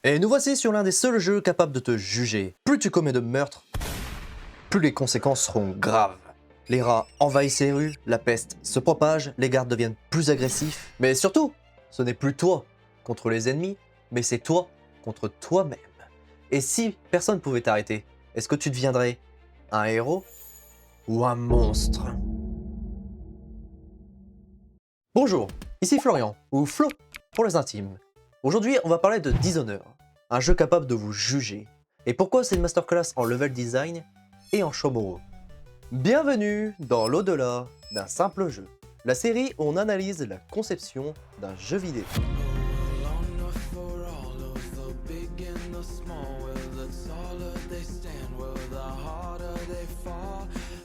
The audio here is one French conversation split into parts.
Et nous voici sur l'un des seuls jeux capables de te juger. Plus tu commets de meurtres, plus les conséquences seront graves. Les rats envahissent les rues, la peste se propage, les gardes deviennent plus agressifs. Mais surtout, ce n'est plus toi contre les ennemis, mais c'est toi contre toi-même. Et si personne ne pouvait t'arrêter, est-ce que tu deviendrais un héros ou un monstre? Bonjour, ici Florian, ou Flo pour les intimes. Aujourd'hui, on va parler de Dishonored, un jeu capable de vous juger. Et pourquoi c'est une masterclass en level design et en Shomoro. Bienvenue dans l'au-delà d'un simple jeu, la série où on analyse la conception d'un jeu vidéo.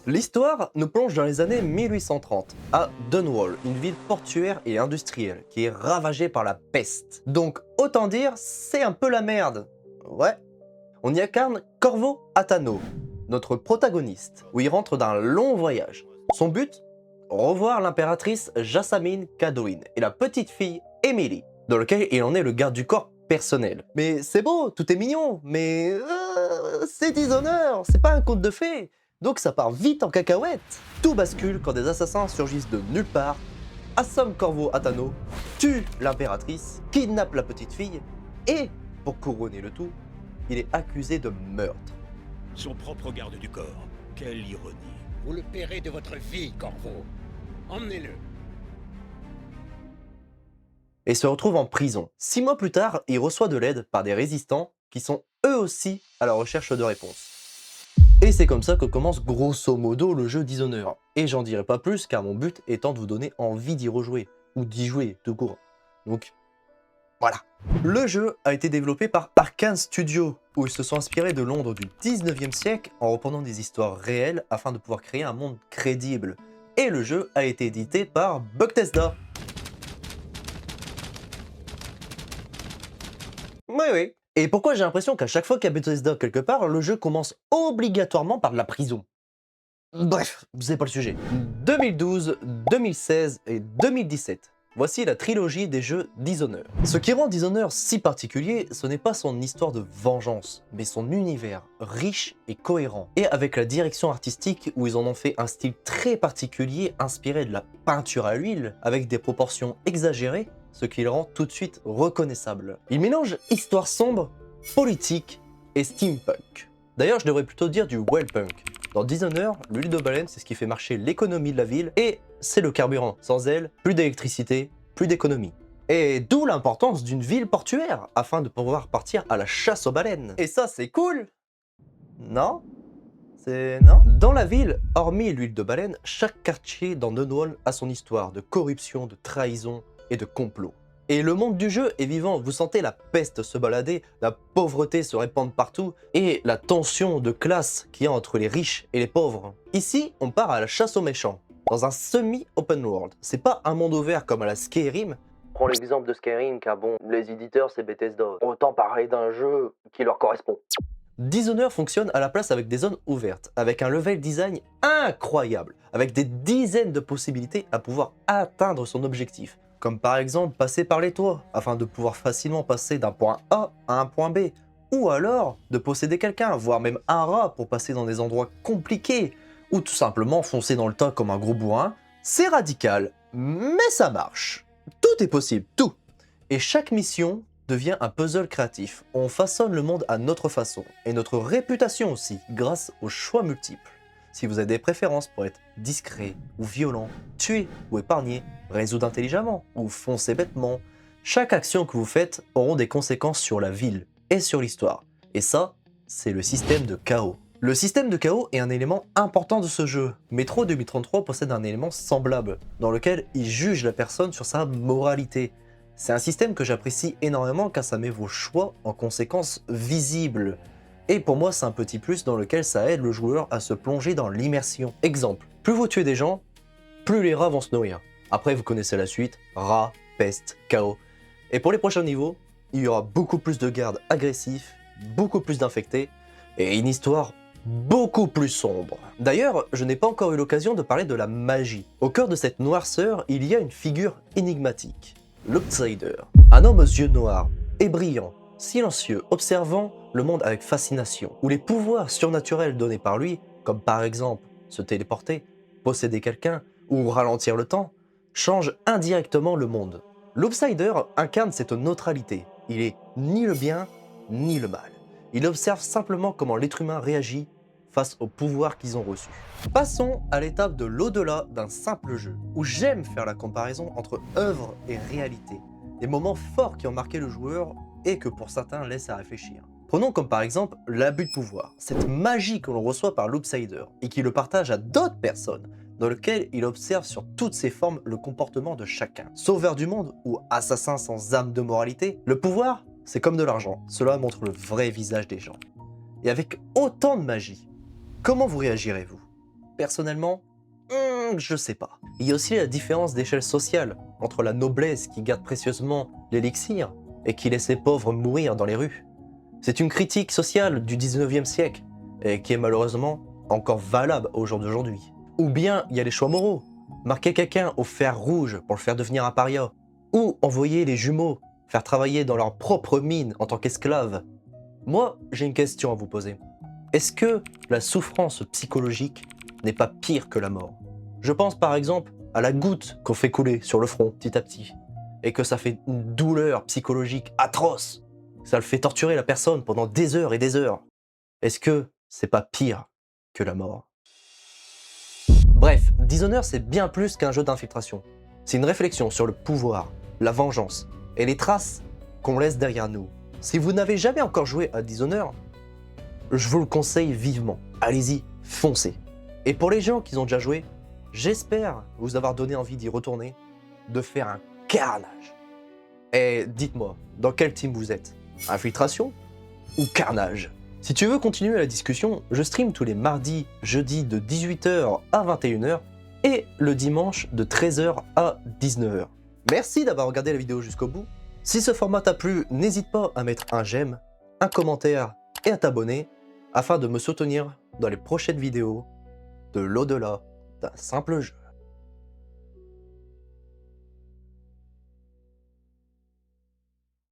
L'histoire nous plonge dans les années 1830, à Dunwall, une ville portuaire et industrielle qui est ravagée par la peste. Donc autant dire, c'est un peu la merde. Ouais. On y incarne Corvo Attano, notre protagoniste, où il rentre d'un long voyage. Son but? Revoir l'impératrice Jassamine Cadouin et la petite fille Emily, dans lequel il en est le garde du corps personnel. Mais c'est beau, tout est mignon, mais c'est Dishonored, c'est pas un conte de fées. Donc ça part vite en cacahuète. Tout bascule quand des assassins surgissent de nulle part, assomment Corvo Attano, tuent l'impératrice, kidnappent la petite fille, et, pour couronner le tout, il est accusé de meurtre. Son propre garde du corps. Quelle ironie. Vous le paierez de votre vie, Corvo. Emmenez-le. Et se retrouve en prison. 6 mois plus tard, il reçoit de l'aide par des résistants qui sont eux aussi à la recherche de réponses. Et c'est comme ça que commence grosso modo le jeu Dishonored. Et j'en dirai pas plus car mon but étant de vous donner envie d'y rejouer, ou d'y jouer tout court. Donc, voilà. Le jeu a été développé par Arkane Studios, où ils se sont inspirés de Londres du 19e siècle en reprenant des histoires réelles afin de pouvoir créer un monde crédible. Et le jeu a été édité par Bethesda. Oui. Et pourquoi j'ai l'impression qu'à chaque fois qu'il y a Bethesda quelque part, le jeu commence obligatoirement par de la prison? Bref, c'est pas le sujet. 2012, 2016 et 2017. Voici la trilogie des jeux Dishonored. Ce qui rend Dishonored si particulier, ce n'est pas son histoire de vengeance, mais son univers riche et cohérent. Et avec la direction artistique où ils en ont fait un style très particulier inspiré de la peinture à l'huile, avec des proportions exagérées, ce qui le rend tout de suite reconnaissable. Il mélange histoire sombre, politique et steampunk. D'ailleurs, je devrais plutôt dire du wellpunk. Dans Dishonored, l'huile de baleine, c'est ce qui fait marcher l'économie de la ville, et c'est le carburant. Sans elle, plus d'électricité, plus d'économie. Et d'où l'importance d'une ville portuaire, afin de pouvoir partir à la chasse aux baleines. Et ça, c'est cool! Non? Non? Dans la ville, hormis l'huile de baleine, chaque quartier dans Dunwall a son histoire de corruption, de trahison et de complot. Et le monde du jeu est vivant, vous sentez la peste se balader, la pauvreté se répandre partout, et la tension de classe qu'il y a entre les riches et les pauvres. Ici, on part à la chasse aux méchants, dans un semi-open world. C'est pas un monde ouvert comme à la Skyrim. Prends l'exemple de Skyrim, car bon, les éditeurs c'est Bethesda. Autant parler d'un jeu qui leur correspond. Dishonored fonctionne à la place avec des zones ouvertes, avec un level design incroyable, avec des dizaines de possibilités à pouvoir atteindre son objectif. Comme par exemple passer par les toits, afin de pouvoir facilement passer d'un point A à un point B. Ou alors de posséder quelqu'un, voire même un rat pour passer dans des endroits compliqués. Ou tout simplement foncer dans le tas comme un gros bourrin. C'est radical, mais ça marche. Tout est possible, tout. Et chaque mission devient un puzzle créatif. On façonne le monde à notre façon. Et notre réputation aussi, grâce aux choix multiples. Si vous avez des préférences pour être discret ou violent, tuer ou épargner, résoudre intelligemment ou foncer bêtement, chaque action que vous faites auront des conséquences sur la ville et sur l'histoire. Et ça, c'est le système de chaos. Le système de chaos est un élément important de ce jeu. Metro 2033 possède un élément semblable, dans lequel il juge la personne sur sa moralité. C'est un système que j'apprécie énormément car ça met vos choix en conséquences visibles. Et pour moi, c'est un petit plus dans lequel ça aide le joueur à se plonger dans l'immersion. Exemple, plus vous tuez des gens, plus les rats vont se nourrir. Après, vous connaissez la suite, rats, peste, chaos. Et pour les prochains niveaux, il y aura beaucoup plus de gardes agressifs, beaucoup plus d'infectés, et une histoire beaucoup plus sombre. D'ailleurs, je n'ai pas encore eu l'occasion de parler de la magie. Au cœur de cette noirceur, il y a une figure énigmatique, l'Outsider. Un homme aux yeux noirs et brillants, silencieux, observant le monde avec fascination, où les pouvoirs surnaturels donnés par lui, comme par exemple se téléporter, posséder quelqu'un ou ralentir le temps, changent indirectement le monde. L'Outsider incarne cette neutralité. Il est ni le bien ni le mal. Il observe simplement comment l'être humain réagit face aux pouvoirs qu'ils ont reçus. Passons à l'étape de l'au-delà d'un simple jeu, où j'aime faire la comparaison entre œuvre et réalité. Des moments forts qui ont marqué le joueur et que pour certains laissent à réfléchir. Prenons comme par exemple l'abus de pouvoir, cette magie que l'on reçoit par l'Outsider et qui le partage à d'autres personnes, dans lequel il observe sur toutes ses formes le comportement de chacun. Sauveur du monde ou assassin sans âme de moralité, le pouvoir, c'est comme de l'argent, cela montre le vrai visage des gens. Et avec autant de magie, comment vous réagirez-vous? Personnellement, je sais pas. Il y a aussi la différence d'échelle sociale entre la noblesse qui garde précieusement l'élixir et qui laisse les pauvres mourir dans les rues. C'est une critique sociale du 19e siècle et qui est malheureusement encore valable au jour d'aujourd'hui. Ou bien il y a les choix moraux. Marquer quelqu'un au fer rouge pour le faire devenir un paria. Ou envoyer les jumeaux faire travailler dans leur propre mine en tant qu'esclaves. Moi, j'ai une question à vous poser. Est-ce que la souffrance psychologique n'est pas pire que la mort? Je pense par exemple à la goutte qu'on fait couler sur le front petit à petit, et que ça fait une douleur psychologique atroce. Ça le fait torturer la personne pendant des heures et des heures. Est-ce que c'est pas pire que la mort? Bref, Dishonored c'est bien plus qu'un jeu d'infiltration. C'est une réflexion sur le pouvoir, la vengeance et les traces qu'on laisse derrière nous. Si vous n'avez jamais encore joué à Dishonored, je vous le conseille vivement. Allez-y, foncez. Et pour les gens qui ont déjà joué, j'espère vous avoir donné envie d'y retourner, de faire un carnage. Et dites-moi, dans quel team vous êtes? Infiltration ou carnage? Si tu veux continuer la discussion, je stream tous les mardis, jeudis de 18h à 21h et le dimanche de 13h à 19h. Merci d'avoir regardé la vidéo jusqu'au bout. Si ce format t'a plu, n'hésite pas à mettre un j'aime, un commentaire et à t'abonner afin de me soutenir dans les prochaines vidéos de l'au-delà d'un simple jeu.